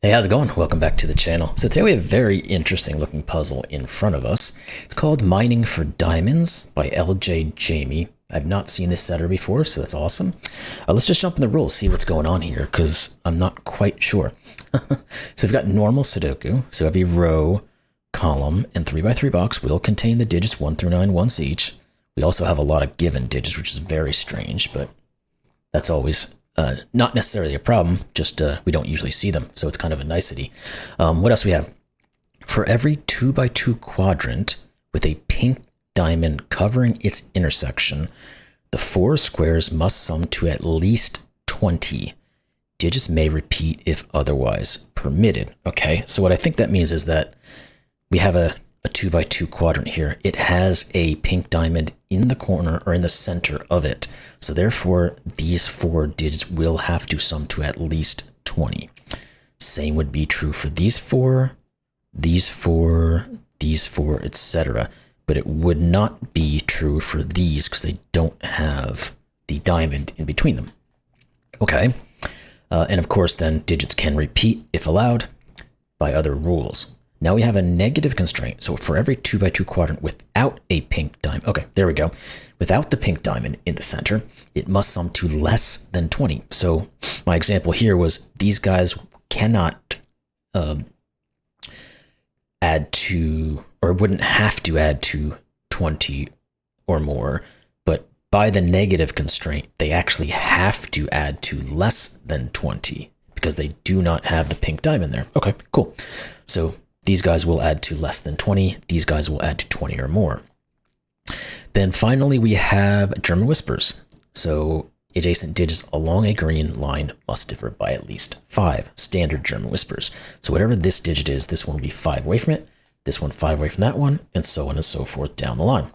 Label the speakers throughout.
Speaker 1: Hey, how's it going? Welcome back to the channel. So today we have a very interesting looking puzzle in front of us. It's called Mining for Diamonds by LJ Jamie. I've not seen this setter before, so that's awesome. Let's just jump in the rules, see what's going on here, because I'm not quite sure. So we've got normal Sudoku. So every row, column, and 3x3 box will contain the digits 1 through 9 once each. We also have a lot of given digits, which is very strange, but that's always not necessarily a problem, just we don't usually see them, so it's kind of a nicety. What else we have? For every 2x2 quadrant with a pink diamond covering its intersection, the four squares must sum to at least 20. Digits may repeat if otherwise permitted. Okay, so what I think that means is that we have a 2x2 quadrant here. It has a pink diamond in the corner or in the center of it. So therefore, these four digits will have to sum to at least 20. Same would be true for these four, etc. But it would not be true for these because they don't have the diamond in between them. Okay. And of course, then digits can repeat if allowed by other rules. Now we have a negative constraint. So for every 2x2 quadrant without a pink diamond, okay, there we go. Without the pink diamond in the center, it must sum to less than 20. So my example here was these guys cannot add to, or wouldn't have to add to 20 or more, but by the negative constraint, they actually have to add to less than 20 because they do not have the pink diamond there. Okay, cool. So these guys will add to less than 20. These guys will add to 20 or more. Then finally, we have German whispers. So adjacent digits along a green line must differ by at least 5. Standard German whispers. So whatever this digit is, this one will be 5 away from it, this one 5 away from that one, and so on and so forth down the line.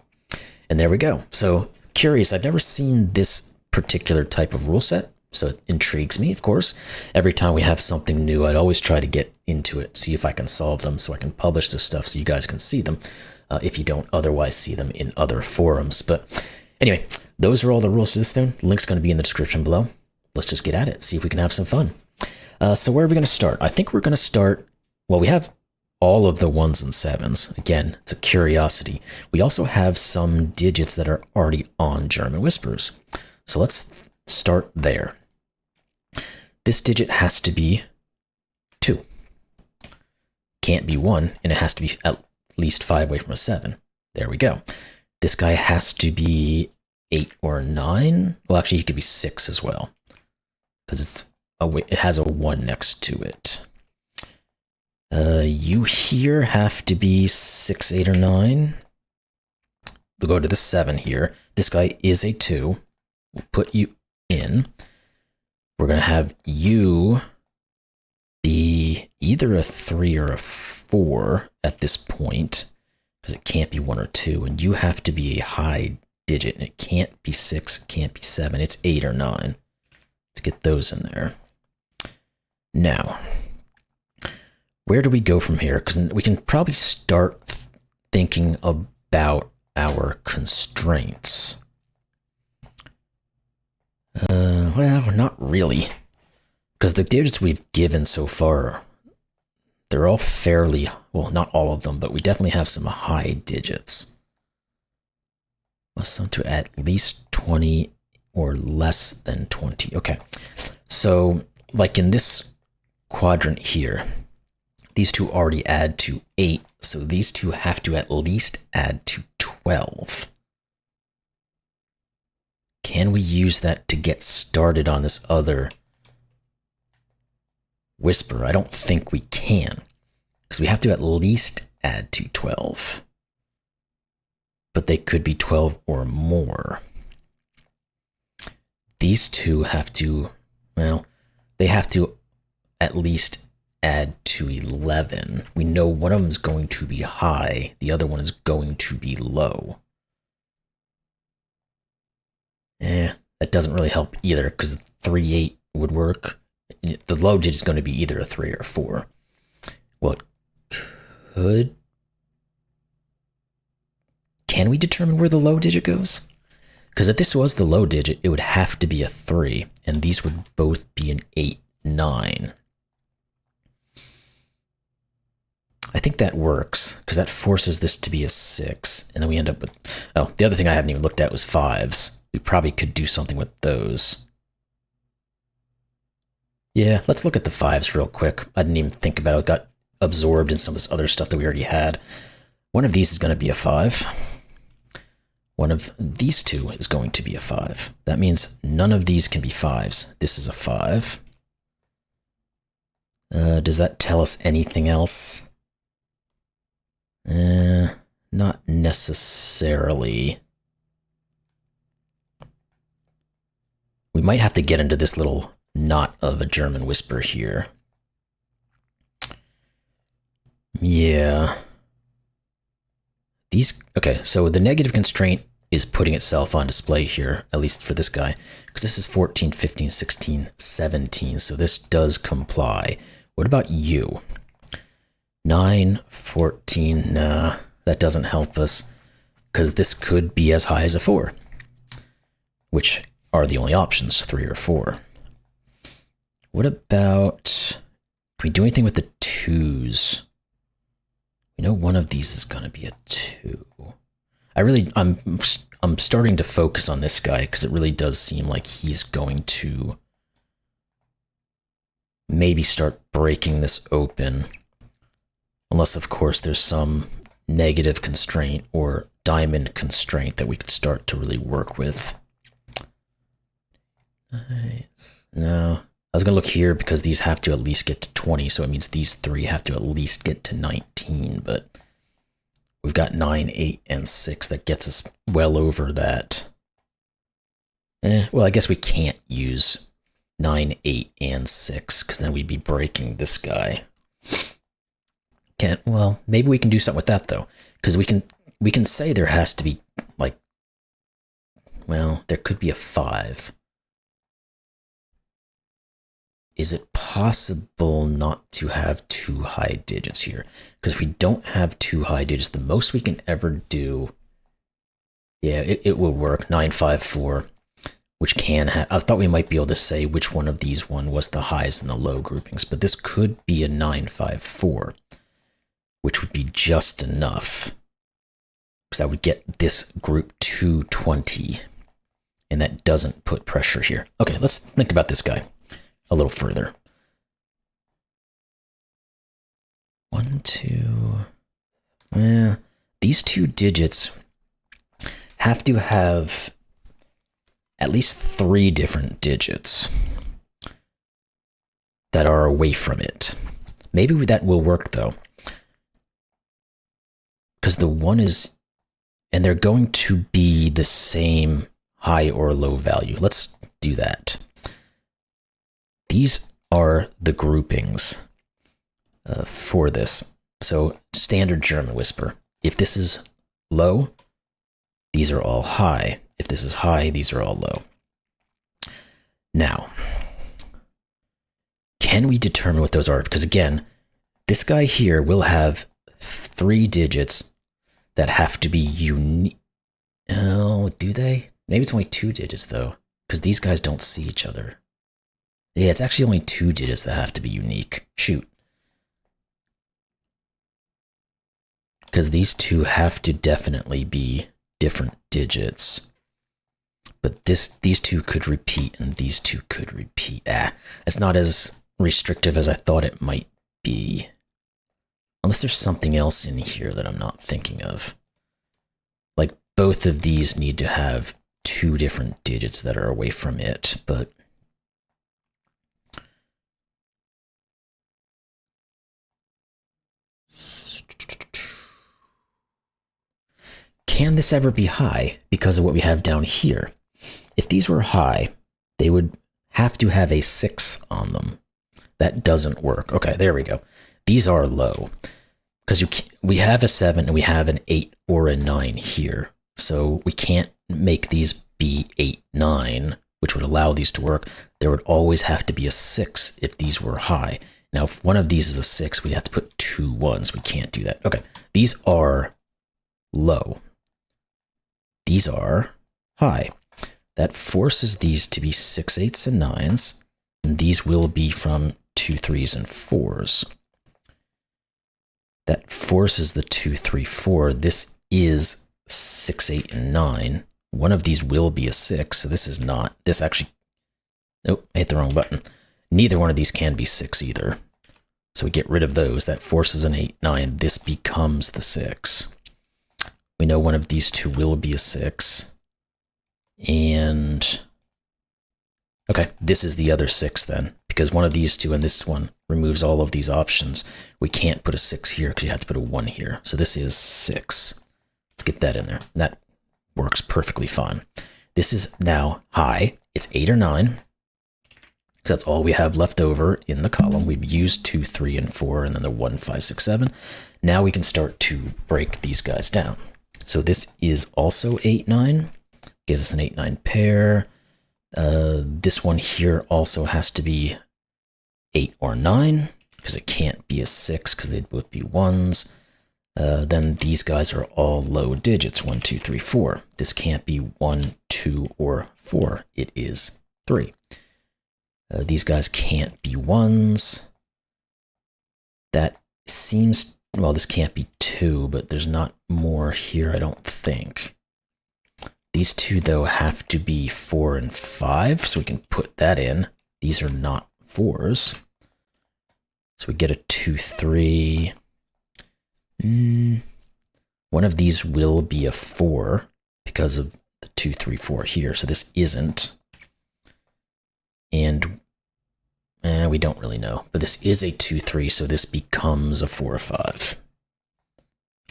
Speaker 1: And there we go. So curious, I've never seen this particular type of rule set. So it intrigues me, of course. Every time we have something new, I'd always try to get into it, see if I can solve them so I can publish this stuff so you guys can see them if you don't otherwise see them in other forums. But anyway, those are all the rules to this thing. The link's going to be in the description below. Let's just get at it, see if we can have some fun. So where are we going to start? I think we're going to start, well, we have all of the 1s and 7s. Again, it's a curiosity. We also have some digits that are already on German whispers. So let's start there. This digit has to be 2. Can't be 1, and it has to be at least 5 away from a 7. There we go. This guy has to be 8 or 9. Well, actually, he could be 6 as well, because it has a 1 next to it. You here have to be 6, 8, or 9. We'll go to the 7 here. This guy is a 2. We'll put you in. We're going to have you be either a 3 or a 4 at this point, because it can't be 1 or 2, and you have to be a high digit, and it can't be 6, can't be 7, it's 8 or 9. Let's get those in there. Now, where do we go from here? Because we can probably start thinking about our constraints. Well, not really, because the digits we've given so far, they're all fairly, well, not all of them, but we definitely have some high digits. Must sum to at least 20 or less than 20. Okay, so like in this quadrant here, these two already add to 8, so these two have to at least add to 12. Can we use that to get started on this other whisper? I don't think we can, because we have to at least add to 12. But they could be 12 or more. These two have to, well, they have to at least add to 11. We know one of them is going to be high, the other one is going to be low. That doesn't really help either, because 3, 8 would work. The low digit is going to be either a 3 or a 4. Well, can we determine where the low digit goes? Because if this was the low digit, it would have to be a 3, and these would both be an 8, 9. I think that works, because that forces this to be a 6, and then we end up with... Oh, the other thing I haven't even looked at was 5s. We probably could do something with those. Yeah, let's look at the 5s real quick. I didn't even think about it. It got absorbed in some of this other stuff that we already had. One of these is going to be a 5. One of these two is going to be a 5. That means none of these can be 5s. This is a 5. Does that tell us anything else? Not necessarily. We might have to get into this little knot of a German whisper here. Yeah. Okay, so the negative constraint is putting itself on display here, at least for this guy, because this is 14, 15, 16, 17, so this does comply. What about you? 9, 14, nah, that doesn't help us, because this could be as high as a 4, which are the only options, 3 or 4. What about, can we do anything with the 2s? We know one of these is going to be a 2. I'm starting to focus on this guy because it really does seem like he's going to maybe start breaking this open. Unless, of course, there's some negative constraint or diamond constraint that we could start to really work with. No, I was going to look here because these have to at least get to 20, so it means these 3 have to at least get to 19, but we've got 9, 8, and 6 that gets us well over that. Well, I guess we can't use 9, 8, and 6, because then we'd be breaking this guy. Well, maybe we can do something with that, though, because we can say there has to be, like, well, there could be a 5. Is it possible not to have 2 high digits here? Because if we don't have 2 high digits, the most we can ever do, yeah, it will work, 9, 5, 4, which can have, I thought we might be able to say which one of these was the highs and the low groupings, but this could be a 9, 5, 4, which would be just enough, because I would get this group to 20, and that doesn't put pressure here. Okay, let's think about this guy a little further. 1, 2, these 2 digits have to have at least 3 different digits that are away from it. Maybe that will work, though, because the 1 is, and they're going to be the same high or low value. Let's do that. These are the groupings for this. So standard German whisper. If this is low, these are all high. If this is high, these are all low. Now, can we determine what those are? Because again, this guy here will have 3 digits that have to be unique. Oh, do they? Maybe it's only 2 digits, though, because these guys don't see each other. Yeah, it's actually only 2 digits that have to be unique. Shoot. Because these 2 have to definitely be different digits. But these 2 could repeat, and these 2 could repeat. It's not as restrictive as I thought it might be. Unless there's something else in here that I'm not thinking of. Like, both of these need to have 2 different digits that are away from it, but can this ever be high because of what we have down here? If these were high, they would have to have a 6 on them. That doesn't work. Okay, there we go. These are low because we have a 7 and we have an 8 or a 9 here. So we can't make these be 8, 9, which would allow these to work. There would always have to be a 6 if these were high. Now, if one of these is a 6, we'd have to put 2 1s. We can't do that. Okay, these are low. These are high. That forces these to be 6, 8s, and 9s, and these will be from 2, 3s, and 4s. That forces the 2, 3, 4. This is 6, 8, and 9. One of these will be a 6, so this is not. This actually... Nope, I hit the wrong button. Neither one of these can be 6 either. So we get rid of those. That forces an 8, 9. This becomes the 6. We know one of these two will be a 6. And... okay, this is the other 6 then. Because one of these two and this one removes all of these options. We can't put a 6 here because you have to put a 1 here. So this is 6. Let's get that in there. That works perfectly fine. This is now high. It's 8 or 9. That's all we have left over in the column. We've used 2, 3, and 4, and then the 1, 5, 6, 7. Now we can start to break these guys down. So this is also 8, 9. Gives us an 8, 9 pair. This one here also has to be 8 or 9, because it can't be a 6, because they'd both be 1s. Then these guys are all low digits, 1, 2, 3, 4. This can't be 1, 2, or 4. It is 3. These guys can't be 1s. That seems, well, this can't be 2, but there's not more here, I don't think. These two, though, have to be 4 and 5, so we can put that in. These are not 4s. So we get a 2, 3. One of these will be a 4 because of the 2, 3, 4 here, so this isn't. And we don't really know, but this is a 2, 3, so this becomes a 4 or 5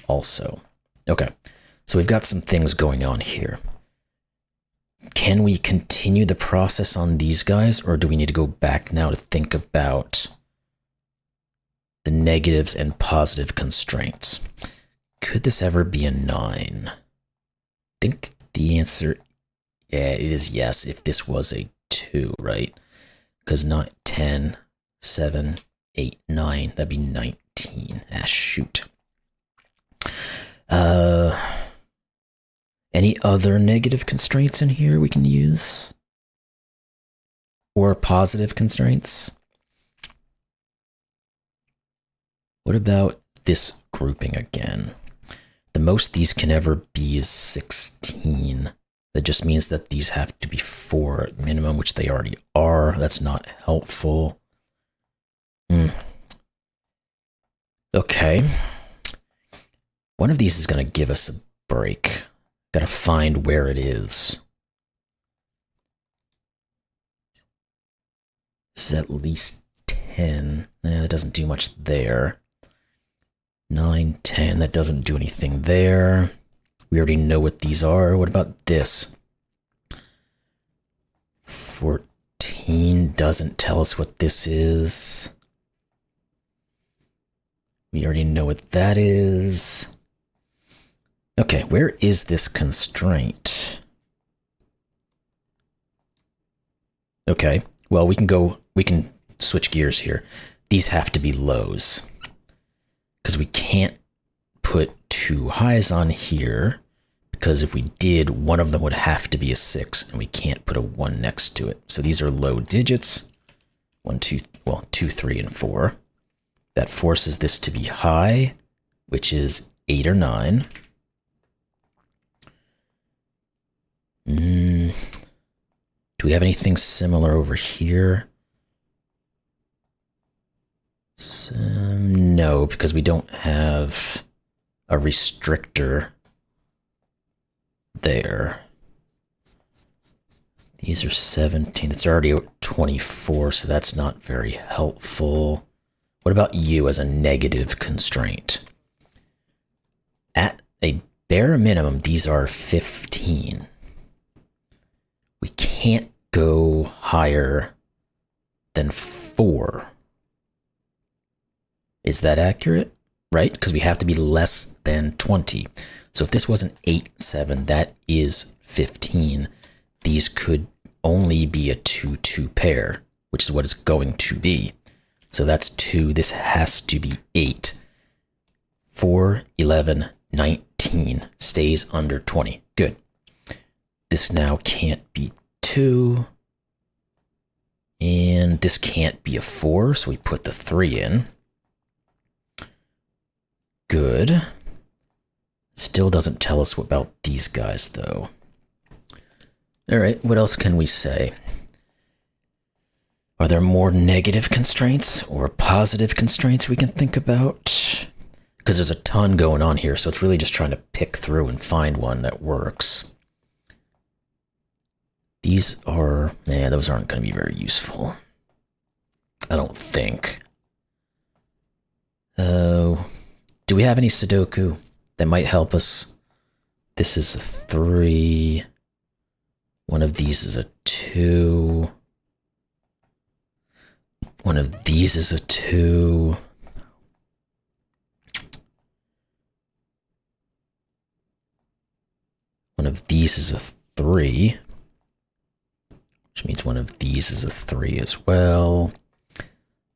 Speaker 1: also. Okay, so we've got some things going on here. Can we continue the process on these guys, or do we need to go back now to think about the negatives and positive constraints? Could this ever be a 9? I think the answer, yeah, it is yes, if this was a 2, right? Because not 10, 7, 8, 9, that'd be 19. Ah, shoot. Any other negative constraints in here we can use? Or positive constraints? What about this grouping again? The most these can ever be is 16. That just means that these have to be 4 at minimum, which they already are. That's not helpful. Okay. One of these is going to give us a break. Got to find where it is. This is at least 10. That doesn't do much there. 9, 10. That doesn't do anything there. We already know what these are. What about this? 14 doesn't tell us what this is. We already know what that is. Okay, where is this constraint? Okay, well, we can switch gears here. These have to be lows, because we can't put 2 highs on here, because if we did, one of them would have to be a 6, and we can't put a 1 next to it. So these are low digits. 1, 2, well, 2, 3, and 4. That forces this to be high, which is 8 or 9. Do we have anything similar over here? No, because we don't have a restrictor there. These are 17. It's already 24, so that's not very helpful. What about you as a negative constraint? At a bare minimum, these are 15. We can't go higher than 4. Is that accurate? Right? Because we have to be less than 20. So if this was an 8, 7, that is 15. These could only be a 2, 2 pair, which is what it's going to be. So that's 2. This has to be 8. 4, 11, 19 stays under 20. Good. This now can't be 2. And this can't be a 4, so we put the 3 in. good. Still doesn't tell us about these guys, though. All right, what else can we say? Are there more negative constraints or positive constraints we can think about? Because there's a ton going on here, so it's really just trying to pick through and find one that works. These are, those aren't going to be very useful. I don't think. Do we have any Sudoku that might help us? This is a 3. One of these is a 2. One of these is a 2. One of these is a 3. Which means one of these is a 3 as well.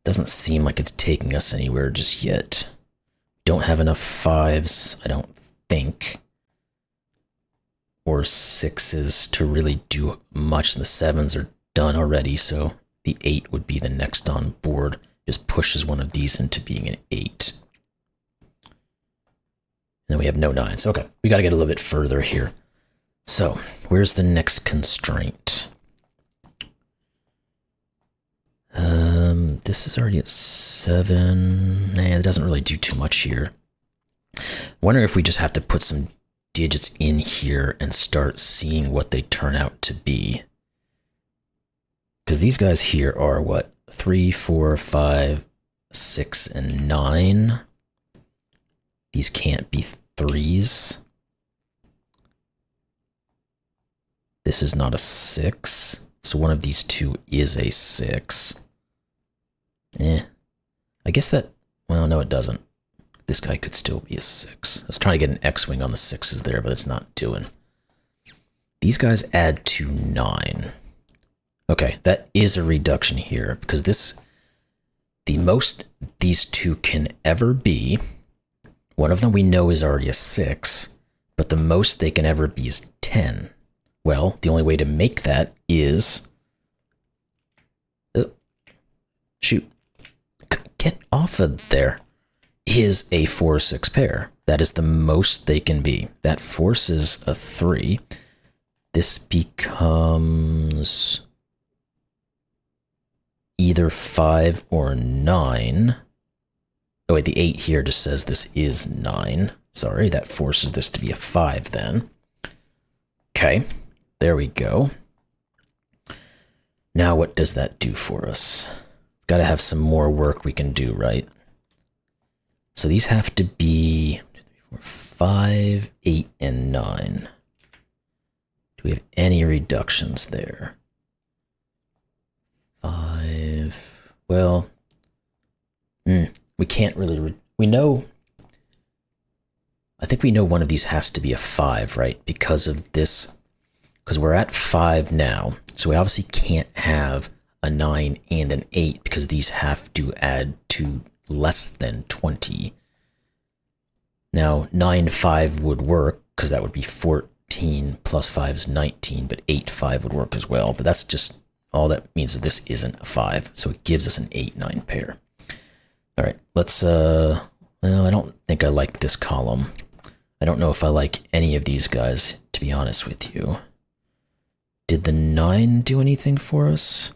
Speaker 1: Doesn't seem like it's taking us anywhere just yet. Don't have enough 5s, I don't think. Or 6s to really do much. The 7s are done already, so the 8 would be the next on board. Just pushes one of these into being an 8. And then we have no 9s. Okay, we got to get a little bit further here. So, where's the next constraint? This is already at 7. It doesn't really do too much here. Wonder if we just have to put some digits in here and start seeing what they turn out to be. Because these guys here are what? 3, 4, 5, 6, and 9. These can't be 3s. This is not a 6. So one of these two is a 6. I guess that, well, no, it doesn't. This guy could still be a 6. I was trying to get an X-wing on the 6s there, but it's not doing. These guys add to 9. Okay, that is a reduction here, because the most these two can ever be, one of them we know is already a 6, but the most they can ever be is 10. Well, the only way to make that is... shoot. Get off of there. Is a 4-6 pair. That is the most they can be. That forces a 3. This becomes either 5 or 9. Oh wait, the 8 here just says this is 9. Sorry, that forces this to be a 5 then. Okay, there we go. Now what does that do for us? Got to have some more work we can do, right? So these have to be 5, 8, and 9. Do we have any reductions there? 5. Well, we can't really. We know. I think we know one of these has to be a 5, right? Because of this. Because we're at 5 now. So we obviously can't have a 9 and an 8 because these have to add to less than 20. Now, 9, 5 would work because that would be 14 plus 5 is 19, but 8, 5 would work as well. But that's just all that means that this isn't a 5. So it gives us an 8, 9 pair. All right, let's, well, I don't think I like this column. I don't know if I like any of these guys, to be honest with you. Did the 9 do anything for us?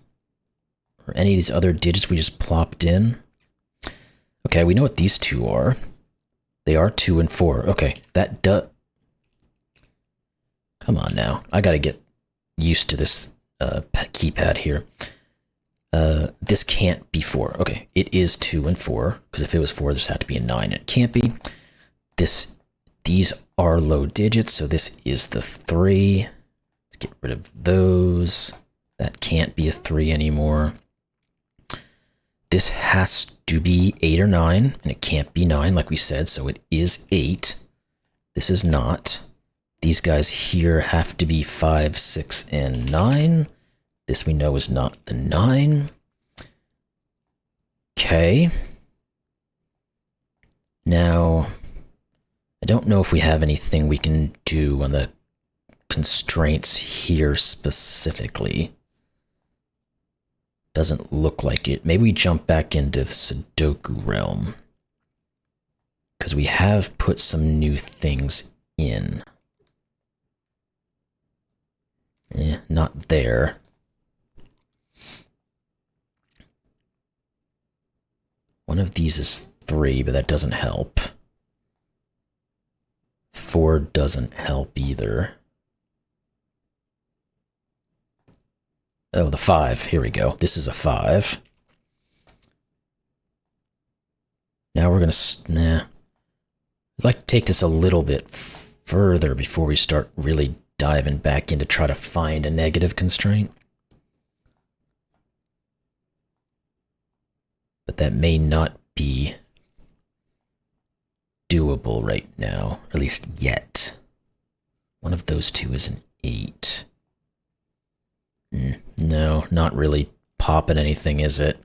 Speaker 1: Or any of these other digits we just plopped in? Okay, we know what these two are. They are 2 and 4. Okay, that does... Come on now. I gotta get used to this keypad here. This can't be 4. Okay, it is 2 and 4, because if it was 4, this had to be a 9. It can't be. These are low digits, so this is the 3. Let's get rid of those. That can't be a 3 anymore. This has to be 8 or 9, and it can't be 9, like we said, so it is 8. This is not. These guys here have to be 5, 6, and 9. This we know is not the 9. Okay. Now, I don't know if we have anything we can do on the constraints here specifically. Doesn't look like it. Maybe we jump back into the Sudoku realm. because we have put some new things in. Not there. One of these is 3, but that doesn't help. 4 doesn't help either. Oh, the 5. Here we go. This is a 5. Now we're going to... I'd like to take this a little bit further before we start really diving back in to try to find a negative constraint. But that may not be doable right now, or at least yet. One of those two is an 8. No, not really popping anything, is it?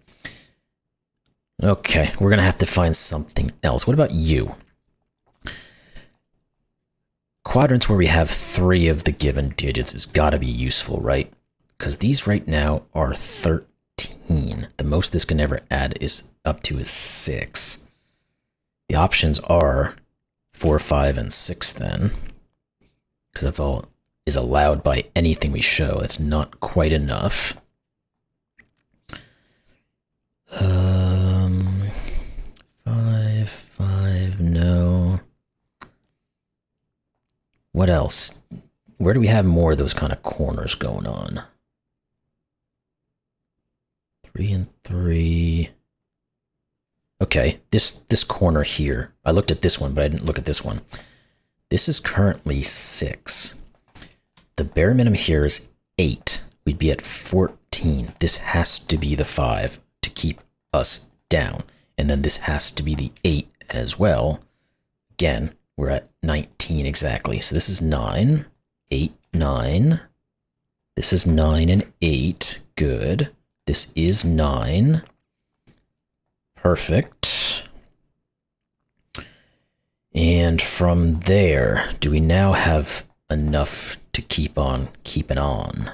Speaker 1: Okay, we're going to have to find something else. What about you? Quadrants where we have 3 of the given digits has got to be useful, right? Because these right now are 13. The most this can ever add is up to is 6. The options are 4, 5, and 6 then. Because that's all is allowed by anything we show. It's not quite enough. 5, 5, no. What else? Where do we have more of those kind of corners going on? 3 and 3. Okay, this corner here. I looked at this one, but I didn't look at this one. This is currently 6. The bare minimum here is 8. We'd be at 14. This has to be the 5 to keep us down. And then this has to be the 8 as well. Again, we're at 19 exactly. So this is 9, 8, 9. This is 9 and 8. Good. This is 9. Perfect. And from there, do we now have enough to keep on keeping on?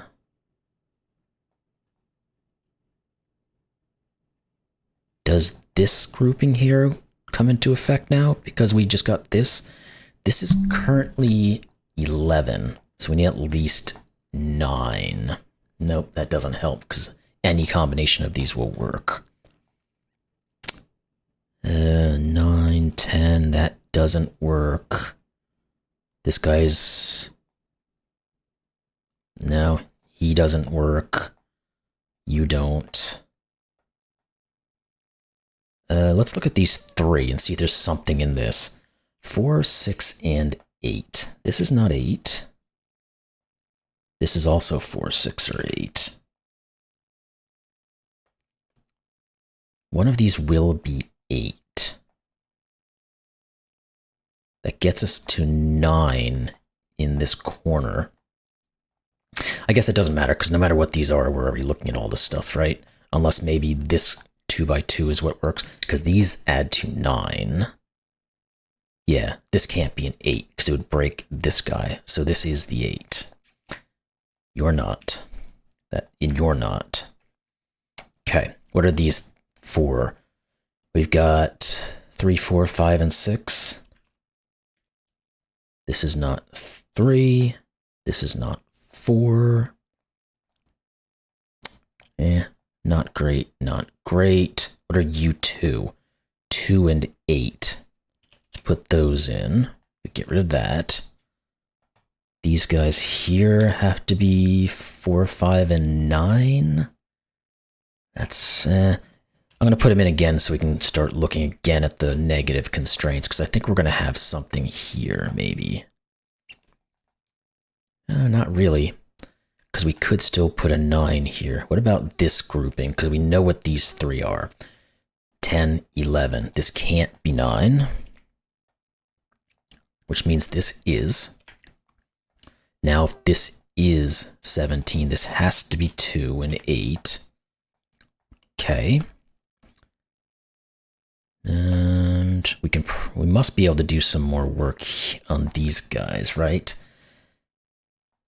Speaker 1: Does this grouping here come into effect now? Because we just got this. This is currently 11, so we need at least 9. Nope, that doesn't help because any combination of these will work. 9, 10, that doesn't work. This guy's... No, he doesn't work. You don't. Let's look at these 3 and see if there's something in this. 4, 6, and 8. This is not 8. This is also 4, 6, or 8. One of these will be 8. That gets us to 9 in this corner. I guess it doesn't matter, because no matter what these are, we're already looking at all this stuff, right? Unless maybe this 2 by 2 is what works, because these add to 9. Yeah, this can't be an 8, because it would break this guy. So this is the 8. You're not. You're not. Okay, what are these 4? We've got 3, 4, 5, and 6. This is not 3. This is not 4. Not great, not great. What are you 2? 2 and 8. Let's put those in. Get rid of that. These guys here have to be 4, 5, and 9. That's, I'm going to put them in again so we can start looking again at the negative constraints, because I think we're going to have something here, maybe. Not really, because we could still put a 9 here. What about this grouping? Because we know what these 3 are. 10, 11. This can't be 9, which means this is. Now, if this is 17, this has to be 2 and 8. Okay. And we must be able to do some more work on these guys, right?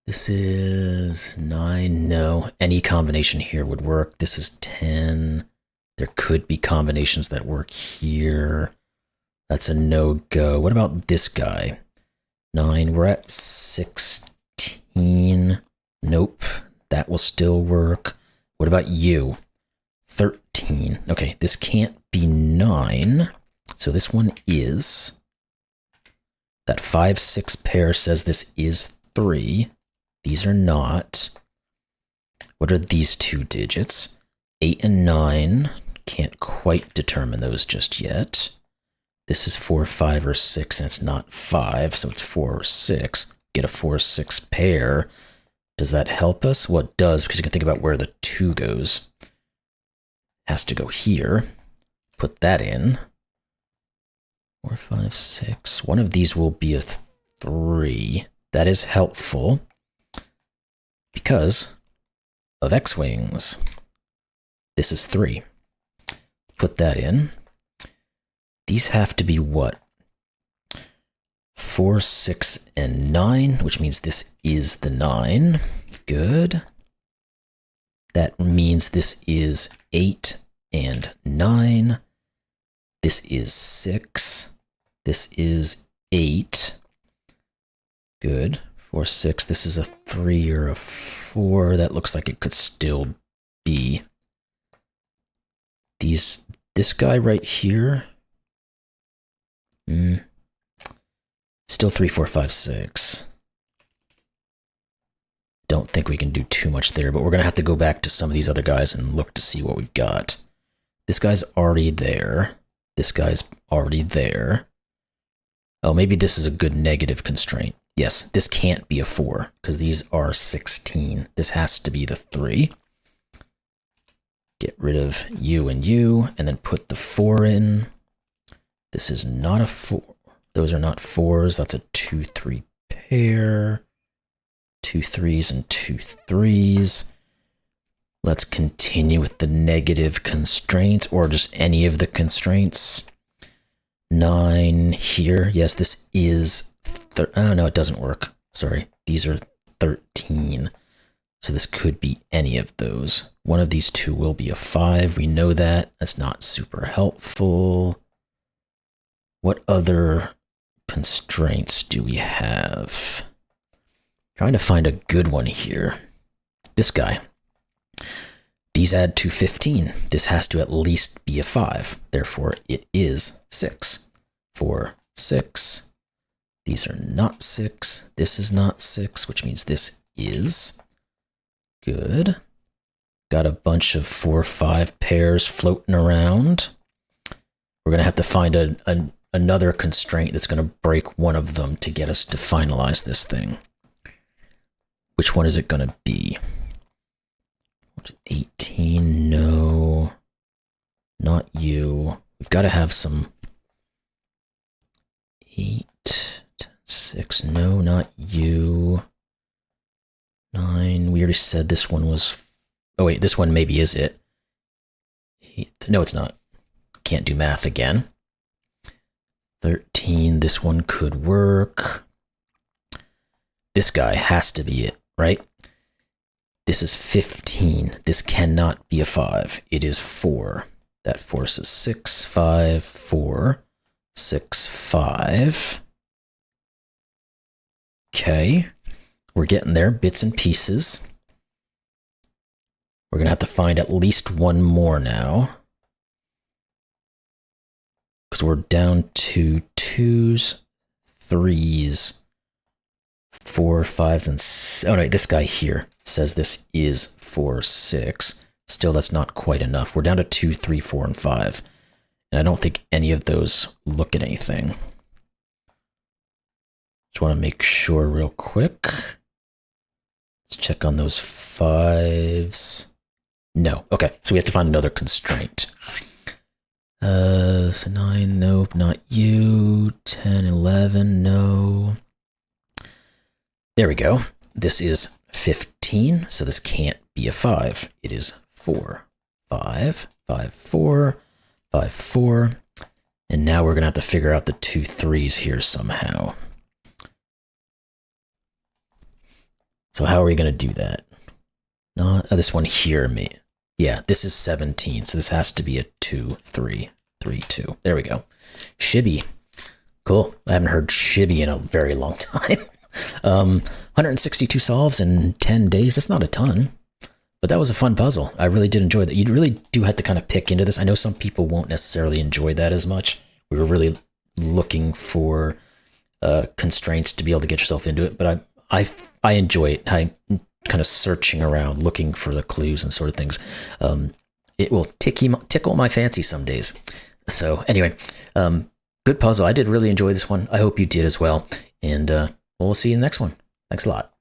Speaker 1: This is 9. No, any combination here would work. This is 10. There could be combinations that work here. That's a no-go. What about this guy? 9, we're at 16. Nope, that will still work. What about you? 13. Okay, this can't be 9. So this one is. That 5, 6 pair says this is 3. These are not. What are these two digits? 8 and 9. Can't quite determine those just yet. This is 4, 5, or 6, and it's not 5, so it's 4 or 6. Get a 4, 6 pair. Does that help us? Well, it does, because you can think about where the 2 goes. Has to go here. Put that in. 4, 5, 6. One of these will be a 3. That is helpful because of X-Wings. This is 3. Put that in. These have to be what? 4, 6, and 9, which means this is the 9. Good. That means this is 8 and 9. This is 6. This is 8. Good. 4, 6. This is a 3 or a 4. That looks like it could still be. This guy right here. Still 3, 4, 5, 6. Don't think we can do too much there, but we're going to have to go back to some of these other guys and look to see what we've got. This guy's already there. This guy's already there. Oh, maybe this is a good negative constraint. Yes, this can't be a 4, because these are 16. This has to be the 3. Get rid of you, and then put the 4 in. This is not a 4. Those are not 4s. That's a 2, 3 pair. 2 3s and 2 3s. Let's continue with the negative constraints, or just any of the constraints. 9 here. Yes, this is... oh, no, it doesn't work. Sorry. These are 13. So this could be any of those. One of these two will be a 5. We know that. That's not super helpful. What other constraints do we have? Trying to find a good one here. This guy. These add to 15. This has to at least be a 5. Therefore, it is 6. 4, 6. These are not 6. This is not 6, which means this is. Good. Got a bunch of 4, 5 pairs floating around. We're going to have to find another constraint that's going to break one of them to get us to finalize this thing. Which one is it going to be? 18, no. Not you. We've got to have some... 8, 10, 6, no, not you. 9, we already said this one was... oh wait, this one maybe is it. 8, no it's not. Can't do math again. 13, this one could work. This guy has to be it, right? This is 15. This cannot be a 5. It is 4. That forces 6, 5, 4, 6, 5. Okay. We're getting there, bits and pieces. We're going to have to find at least one more now. Because we're down to 2s, 3s, 4, 5s, and... oh no, this guy here says this is 4, 6. Still, that's not quite enough. We're down to 2, 3, 4, and 5. And I don't think any of those look at anything. Just want to make sure real quick. Let's check on those 5s. No. Okay, so we have to find another constraint. So 9, nope, not you. 10, 11, no. There we go. This is 15, so this can't be a 5. It is 4, 5, 5, 4, 5, 4. And now we're going to have to figure out the 2 3s here somehow. So how are we going to do that? Not this one here, yeah, this is 17, so this has to be a 2, 3, 3, 2. There we go. Shibby. Cool. I haven't heard shibby in a very long time. 162 solves in 10 days. That's not a ton, but that was a fun puzzle. I really did enjoy that. You really do have to kind of pick into this. I know some people won't necessarily enjoy that as much. We were really looking for constraints to be able to get yourself into it, but I enjoy it. I'm kind of searching around, looking for the clues and sort of things. It will tickle my fancy some days. So anyway, good puzzle. I did really enjoy this one. I hope you did as well. And we'll see you in the next one. Thanks a lot.